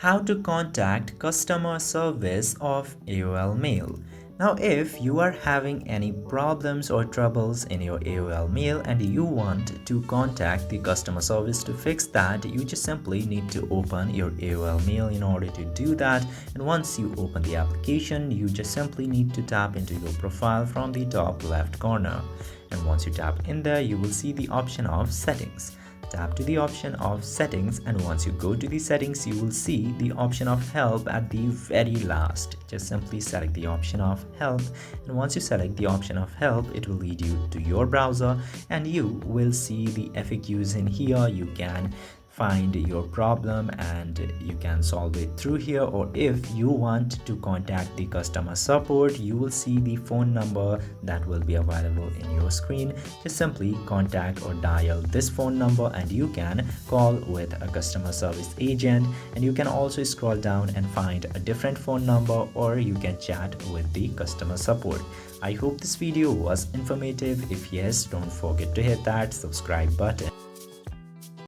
How to contact customer service of AOL Mail. Now, if you are having any problems or troubles in your AOL Mail and you want to contact the customer service to fix that, you just simply need to open your AOL Mail in order to do that. And once you open the application, you just simply need to tap into your profile from the top left corner. And once you tap in there, you will see the option of settings. Tap to the option of settings, and once you go to the settings, you will see the option of help at the very last. Just simply select the option of help, and once you select the option of help, it will lead you to your browser and you will see the FAQs in here. You can find your problem and you can solve it through here, or if you want to contact the customer support, you will see the phone number that will be available in your screen. Just simply contact or dial this phone number and you can call with a customer service agent, and you can also scroll down and find a different phone number, or you can chat with the customer support. I hope this video was informative. If yes, don't forget to hit that subscribe button.